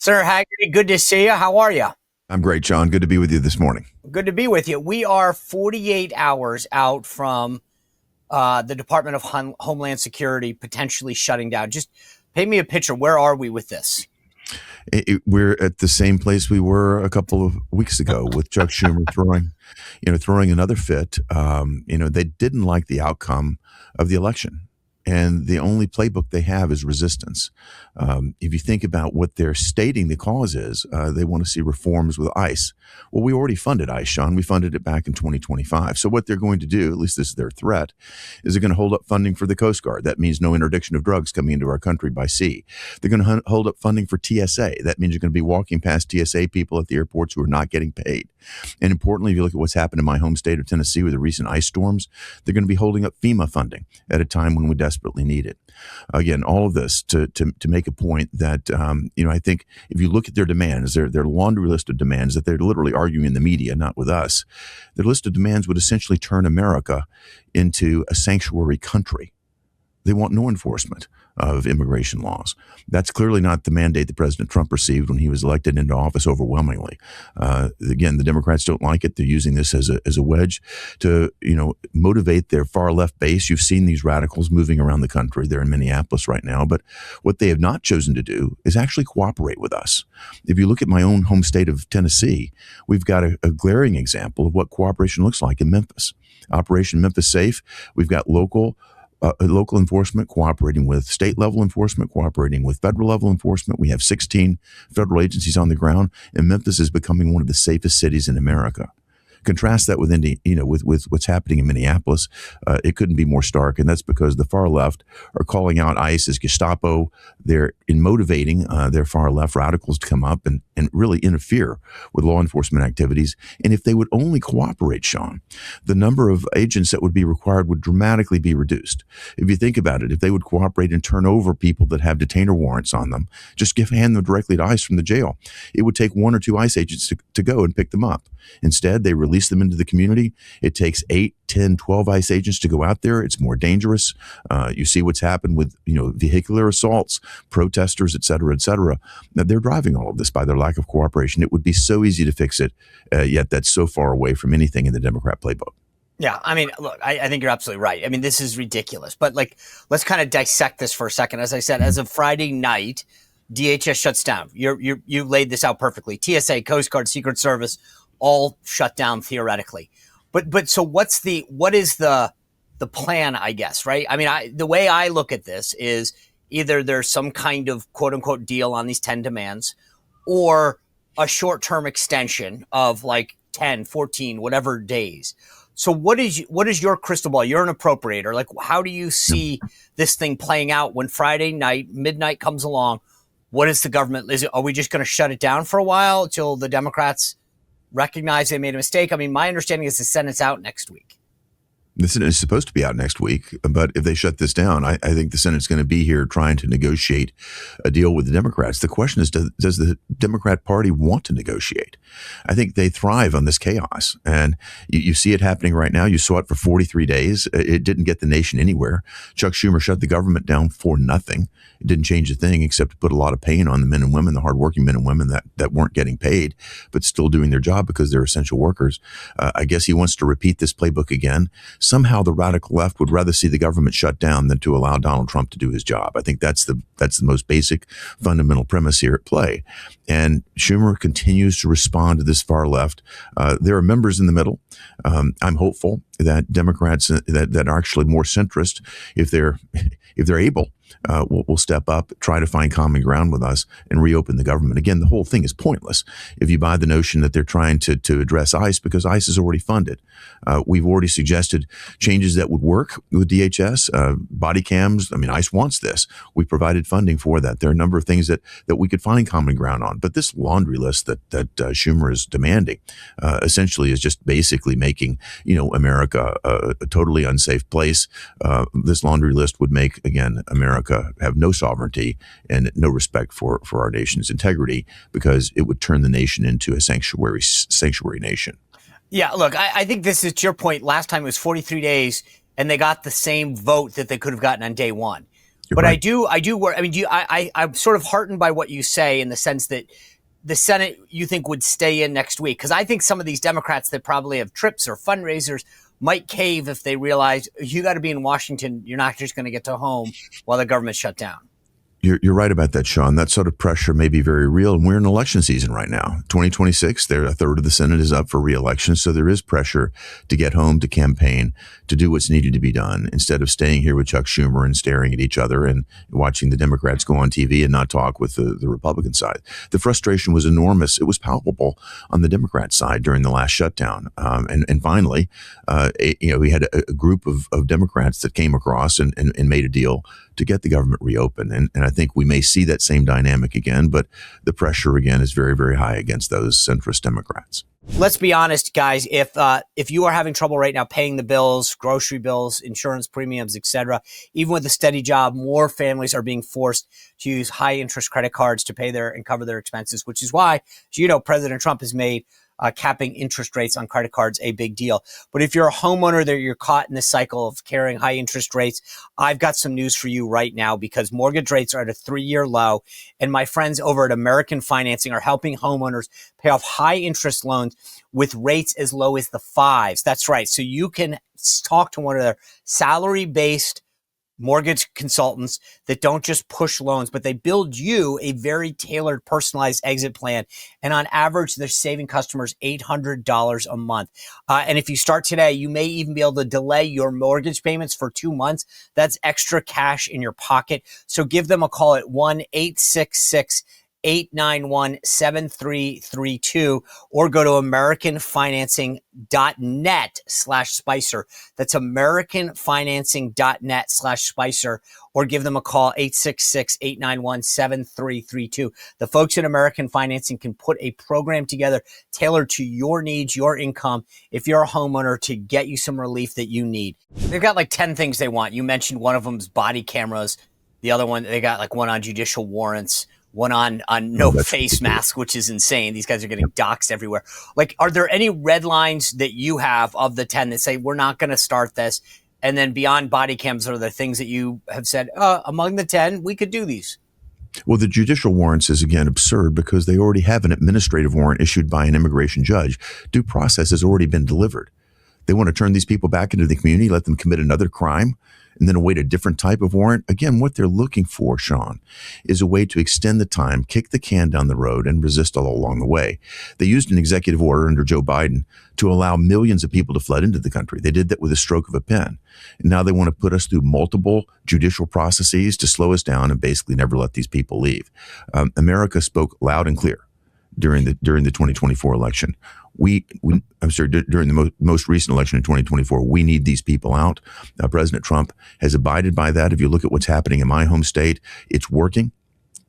Sir Hagarty, good to see you. How are you? I'm great, John. Good to be with you this morning. Good to be with you. We are 48 hours out from the Department of Homeland Security potentially shutting down. Just paint me a picture. Where are we with this? We're at the same place we were a couple of weeks ago with Chuck Schumer throwing another fit. They didn't like the outcome of the election. And the only playbook they have is resistance. If you think about what they're stating the cause is, they want to see reforms with ICE. Well, we already funded ICE, Sean. We funded it back in 2025. So what they're going to do, at least this is their threat, is they're going to hold up funding for the Coast Guard. That means no interdiction of drugs coming into our country by sea. They're going to hold up funding for TSA. That means you're going to be walking past TSA people at the airports who are not getting paid. And importantly, if you look at what's happened in my home state of Tennessee with the recent ice storms, they're going to be holding up FEMA funding at a time when we desperately need it. Again, all of this to make a point that, I think if you look at their demands, their laundry list of demands that they're literally arguing in the media, not with us, their list of demands would essentially turn America into a sanctuary country. They want no enforcement of immigration laws. That's clearly not the mandate that President Trump received when he was elected into office overwhelmingly. Again, the Democrats don't like it. They're using this as a wedge to, motivate their far left base. You've seen these radicals moving around the country. They're in Minneapolis right now. But what they have not chosen to do is actually cooperate with us. If you look at my own home state of Tennessee, we've got a glaring example of what cooperation looks like in Memphis. Operation Memphis Safe. We've got local enforcement cooperating with state level enforcement, cooperating with federal level enforcement. We have 16 federal agencies on the ground, and Memphis is becoming one of the safest cities in America. Contrast that with with what's happening in Minneapolis. It couldn't be more stark, and that's because the far left are calling out ICE as Gestapo. They're motivating their far left radicals to come up and really interfere with law enforcement activities. And if they would only cooperate, Sean, the number of agents that would be required would dramatically be reduced. If you think about it, if they would cooperate and turn over people that have detainer warrants on them, just hand them directly to ICE from the jail, it would take one or two ICE agents to go and pick them up. Instead, they release them into the community. It takes 8, 10, 12 ICE agents to go out there. It's more dangerous. You see what's happened with, vehicular assaults, protesters, et cetera, et cetera. They're driving all of this by their lack of cooperation. It would be so easy to fix it, yet that's so far away from anything in the Democrat playbook. Yeah, look, I think you're absolutely right. This is ridiculous. But let's kind of dissect this for a second. As I said, as of Friday night, DHS shuts down. You laid this out perfectly. TSA, Coast Guard, Secret Service, all shut down theoretically. But so what is the plan, I guess, right? The way I look at this is either there's some kind of quote unquote deal on these 10 demands or a short-term extension of 10, 14, whatever days. So what is your crystal ball? You're an appropriator. How do you see this thing playing out when Friday night, midnight comes along? What is the government? Are we just going to shut it down for a while until the Democrats recognize they made a mistake? My understanding is the Senate's out next week. The Senate is supposed to be out next week, but if they shut this down, I think the Senate's going to be here trying to negotiate a deal with the Democrats. The question is, does the Democrat Party want to negotiate? I think they thrive on this chaos, and you see it happening right now. You saw it for 43 days. It didn't get the nation anywhere. Chuck Schumer shut the government down for nothing. It didn't change a thing except to put a lot of pain on the men and women, the hardworking men and women that weren't getting paid, but still doing their job because they're essential workers. I guess he wants to repeat this playbook again. Somehow the radical left would rather see the government shut down than to allow Donald Trump to do his job. I think that's the most basic fundamental premise here at play. And Schumer continues to respond to this far left. There are members in the middle. I'm hopeful that Democrats that are actually more centrist, if they're able, will step up, try to find common ground with us and reopen the government. Again, the whole thing is pointless if you buy the notion that they're trying to address ICE, because ICE is already funded. We've already suggested changes that would work with DHS, body cams. ICE wants this. We provided funding for that. There are a number of things that we could find common ground on. But this laundry list that Schumer is demanding essentially is just basically making, America a totally unsafe place. This laundry list would make, again, America have no sovereignty and no respect for our nation's integrity, because it would turn the nation into a sanctuary nation. Yeah, look, I think this is to your point. Last time it was 43 days and they got the same vote that they could have gotten on day one. You're But right. I do work. I mean, I'm sort of heartened by what you say in the sense that the Senate you think would stay in next week, because I think some of these Democrats that probably have trips or fundraisers might cave if they realize you got to be in Washington. You're not just going to get to home while the government's shut down. You're right about that, Sean. That sort of pressure may be very real. And we're in election season right now. 2026, a third of the Senate is up for re-election. So there is pressure to get home, to campaign, to do what's needed to be done instead of staying here with Chuck Schumer and staring at each other and watching the Democrats go on TV and not talk with the Republican side. The frustration was enormous. It was palpable on the Democrat side during the last shutdown. And finally, we had a group of Democrats that came across and made a deal to get the government reopened. And I think we may see that same dynamic again, but the pressure again is very, very high against those centrist Democrats. Let's be honest, guys. If you are having trouble right now paying the bills, grocery bills, insurance premiums, etc., even with a steady job, more families are being forced to use high interest credit cards to pay their and cover their expenses, which is why, as you know, President Trump has made capping interest rates on credit cards a big deal. But if you're a homeowner that you're caught in this cycle of carrying high interest rates, I've got some news for you right now, because mortgage rates are at a 3-year low. And my friends over at American Financing are helping homeowners pay off high interest loans with rates as low as the 5s. That's right. So you can talk to one of their salary-based mortgage consultants that don't just push loans, but they build you a very tailored, personalized exit plan. And on average, they're saving customers $800 a month. And if you start today, you may even be able to delay your mortgage payments for 2 months. That's extra cash in your pocket. So give them a call at 1-866-891-7332 or go to americanfinancing.net/Spicer. That's americanfinancing.net/Spicer, or give them a call 866-891-7332. The folks at American Financing can put a program together tailored to your needs, your income, if you're a homeowner, to get you some relief that you need. They've got like 10 things they want. You mentioned one of them's body cameras. The other one, they got like one on judicial warrants, one on no face mask, which is insane. These guys are getting doxxed everywhere. Like, are there any red lines that you have of the 10 that say we're not going to start this? And then beyond body cams, are there things that you have said, among the 10, we could do these? Well, the judicial warrants is, again, absurd because they already have an administrative warrant issued by an immigration judge. Due process has already been delivered. They want to turn these people back into the community, let them commit another crime, and then await a different type of warrant. Again, what they're looking for, Sean, is a way to extend the time, kick the can down the road, and resist all along the way. They used an executive order under Joe Biden to allow millions of people to flood into the country. They did that with a stroke of a pen. And now they want to put us through multiple judicial processes to slow us down and basically never let these people leave. America spoke loud and clear during the 2024 election. During the most recent election in 2024, we need these people out. President Trump has abided by that. If you look at what's happening in my home state, it's working.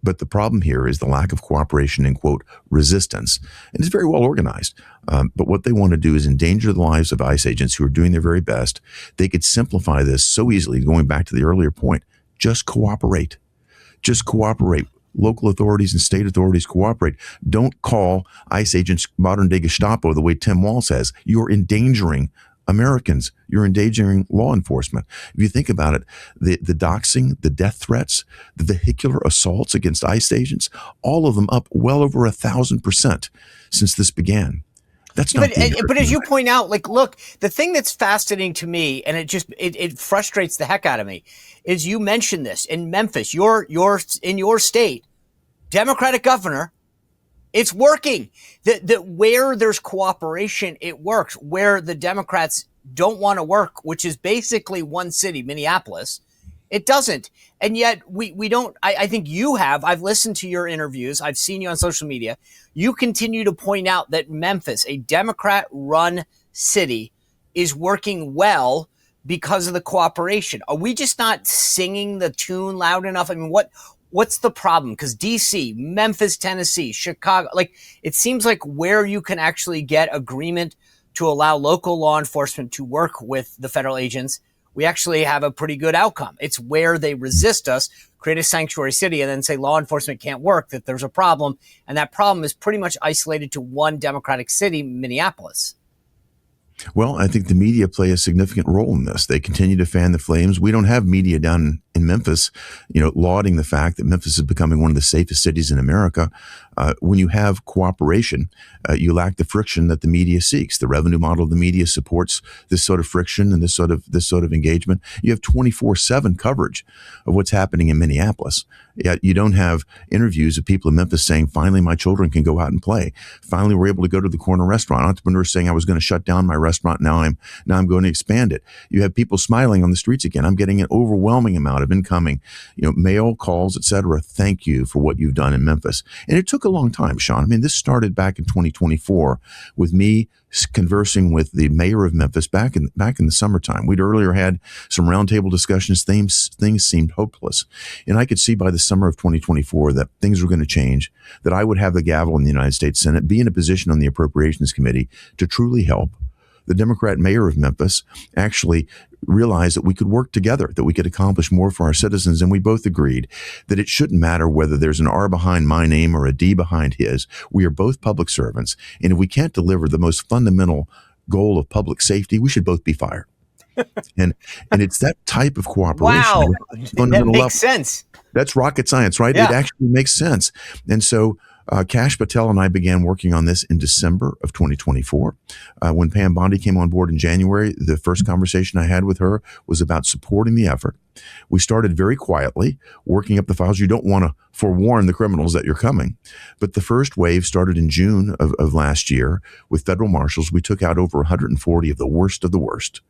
But the problem here is the lack of cooperation and, quote, resistance. And it's very well organized. But what they want to do is endanger the lives of ICE agents who are doing their very best. They could simplify this so easily, going back to the earlier point. Just cooperate. Just cooperate. Local authorities and state authorities cooperate. Don't call ICE agents modern day Gestapo the way Tim Wall says. You're endangering Americans. You're endangering law enforcement. If you think about it, the doxing, the death threats, the vehicular assaults against ICE agents, all of them up well over 1,000% since this began. That's not. But as you point out, like, look, the thing that's fascinating to me, and it frustrates the heck out of me, is you mentioned this in Memphis, your in your state, Democratic governor. It's working. That where there's cooperation, it works. Where the Democrats don't want to work, which is basically one city, Minneapolis, it doesn't. And yet we don't. I think you have. I've listened to your interviews. I've seen you on social media. You continue to point out that Memphis, a Democrat-run city, is working well because of the cooperation. Are we just not singing the tune loud enough? I mean, what's the problem? Because DC, Memphis, Tennessee, Chicago, like, it seems like where you can actually get agreement to allow local law enforcement to work with the federal agents, we actually have a pretty good outcome. It's where they resist us, create a sanctuary city, and then say law enforcement can't work, that there's a problem. And that problem is pretty much isolated to one Democratic city, Minneapolis. Well, I think the media play a significant role in this. They continue to fan the flames. We don't have media down in Memphis, lauding the fact that Memphis is becoming one of the safest cities in America. When you have cooperation, you lack the friction that the media seeks. The revenue model of the media supports this sort of friction and this sort of engagement. You have 24/7 coverage of what's happening in Minneapolis. Yet you don't have interviews of people in Memphis saying, finally, my children can go out and play. Finally, we're able to go to the corner restaurant. Entrepreneurs saying, I was going to shut down my restaurant. Now I'm going to expand it. You have people smiling on the streets again. I'm getting an overwhelming amount of incoming, mail, calls, et cetera. Thank you for what you've done in Memphis. And it took a long time, Sean. I mean, this started back in 2024 with me conversing with the mayor of Memphis back in the summertime. We'd earlier had some roundtable discussions. Things seemed hopeless. And I could see by the summer of 2024 that things were going to change, that I would have the gavel in the United States Senate, be in a position on the Appropriations Committee to truly help. The Democrat mayor of Memphis actually realized that we could work together, that we could accomplish more for our citizens. And we both agreed that it shouldn't matter whether there's an R behind my name or a D behind his. We are both public servants. And if we can't deliver the most fundamental goal of public safety, we should both be fired. and it's that type of cooperation. Wow, that makes sense. That's rocket science, right? Yeah. It actually makes sense. And so Kash Patel and I began working on this in December of 2024. When Pam Bondi came on board in January, the first conversation I had with her was about supporting the effort. We started very quietly, working up the files. You don't want to forewarn the criminals that you're coming. But the first wave started in June of last year with federal marshals. We took out over 140 of the worst of the worst.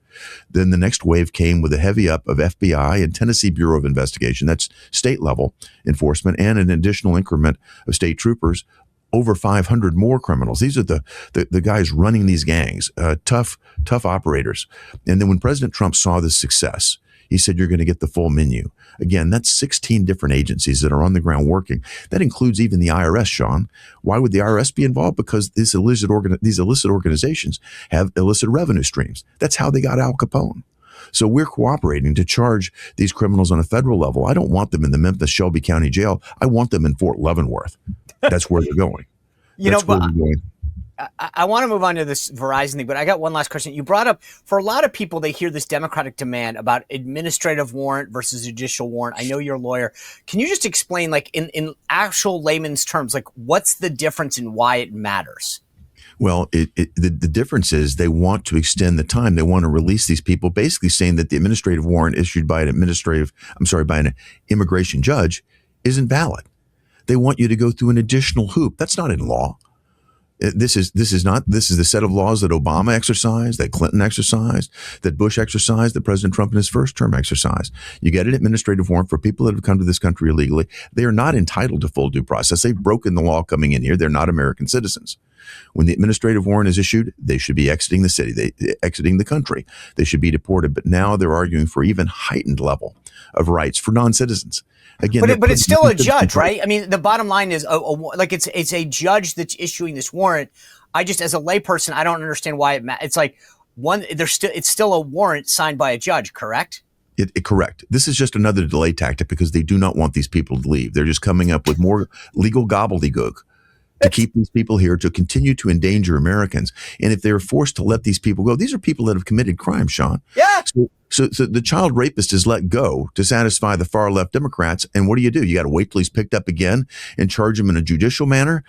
Then the next wave came with a heavy up of FBI and Tennessee Bureau of Investigation. That's state level enforcement, and an additional increment of state troopers. Over 500 more criminals. These are the guys running these gangs, tough operators. And then when President Trump saw this success, he said, you're going to get the full menu. Again, that's 16 different agencies that are on the ground working. That includes even the IRS, Sean. Why would the IRS be involved? Because these illicit organizations have illicit revenue streams. That's how they got Al Capone. So we're cooperating to charge these criminals on a federal level. I don't want them in the Memphis Shelby County Jail. I want them in Fort Leavenworth. That's where they're going. I want to move on to this Verizon thing, but I got one last question. You brought up, for a lot of people, they hear this Democratic demand about administrative warrant versus judicial warrant. I know you're a lawyer. Can you just explain, like, in actual layman's terms, like, what's the difference and why it matters? Well, the difference is they want to extend the time. They want to release these people, basically saying that the administrative warrant issued by an immigration judge isn't valid. They want you to go through an additional hoop. That's not in law. This is the set of laws that Obama exercised, that Clinton exercised, that Bush exercised, that President Trump in his first term exercised. You get an administrative warrant for people that have come to this country illegally. They are not entitled to full due process. They've broken the law coming in here. They're not American citizens. When the administrative warrant is issued, they should be exiting the city, exiting the country. They should be deported. But now they're arguing for even heightened level of rights for non-citizens. Again, but it's still a judge, right? I mean, the bottom line is, it's a judge that's issuing this warrant. I just, as a layperson, I don't understand why it matters. It's like it's still a warrant signed by a judge, correct? Correct. This is just another delay tactic because they do not want these people to leave. They're just coming up with more legal gobbledygook to keep these people here, to continue to endanger Americans. And if they're forced to let these people go, these are people that have committed crimes, Sean. Yeah. So the child rapist is let go to satisfy the far left Democrats. And what do? You got to wait till he's picked up again and charge him in a judicial manner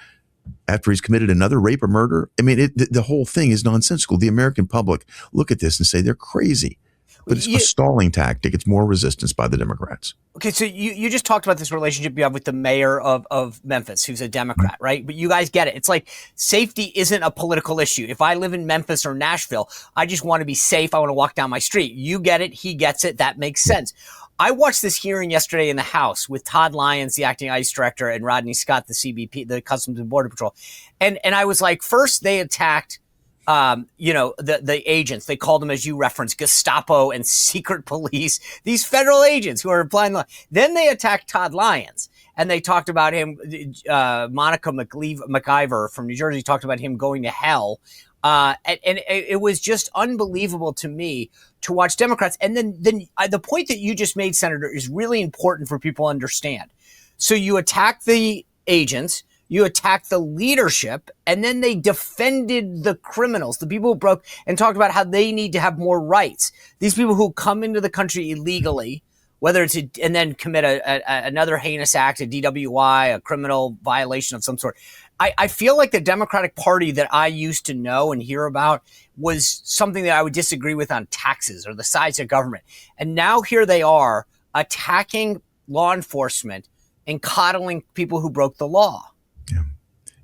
after he's committed another rape or murder. I mean, the whole thing is nonsensical. The American public look at this and say they're crazy. But it's a stalling tactic. It's more resistance by the Democrats. Okay, so you just talked about this relationship you have with the mayor of Memphis, who's a Democrat, right? But you guys get it. It's like safety isn't a political issue. If I live in Memphis or Nashville, I just want to be safe. I want to walk down my street. You get it. He gets it. That makes sense. I watched this hearing yesterday in the House with Todd Lyons, the acting ICE director, and Rodney Scott, the CBP, the Customs and Border Patrol. And I was like, first they attacked the agents. They called them, as you referenced, Gestapo and secret police, these federal agents who are applying the law. Then they attacked Todd Lyons, and they talked about him. Monica McIver from New Jersey talked about him going to hell. And it was just unbelievable to me to watch Democrats. And then the point that you just made, Senator, is really important for people to understand. So you attack the agents, you attacked the leadership, and then they defended the criminals, the people who broke, and talked about how they need to have more rights. These people who come into the country illegally, whether it's and then commit another heinous act, a DWI, a criminal violation of some sort. I feel like the Democratic Party that I used to know and hear about was something that I would disagree with on taxes or the size of government. And now here they are attacking law enforcement and coddling people who broke the law. Yeah.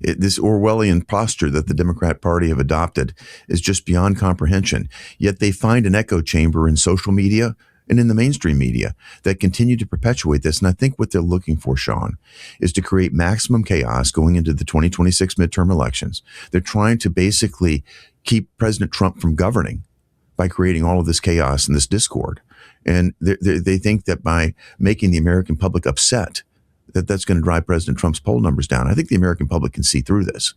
This Orwellian posture that the Democrat Party have adopted is just beyond comprehension. Yet they find an echo chamber in social media and in the mainstream media that continue to perpetuate this. And I think what they're looking for, Sean, is to create maximum chaos going into the 2026 midterm elections. They're trying to basically keep President Trump from governing by creating all of this chaos and this discord. And they think that by making the American public upset, that's going to drive President Trump's poll numbers down. I think the American public can see through this.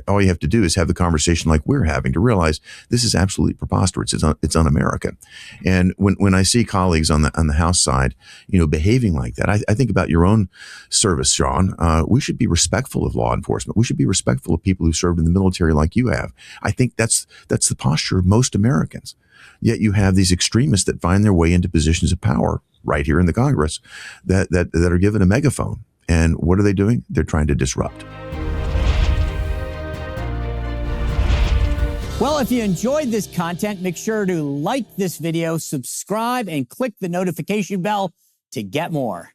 All you have to do is have the conversation like we're having to realize this is absolutely preposterous. It's un-American. And when I see colleagues on the House side, behaving like that, I think about your own service, Sean. We should be respectful of law enforcement. We should be respectful of people who served in the military like you have. I think that's the posture of most Americans. Yet you have these extremists that find their way into positions of power right here in the Congress that are given a megaphone. And what are they doing? They're trying to disrupt. Well, if you enjoyed this content, make sure to like this video, subscribe, and click the notification bell to get more.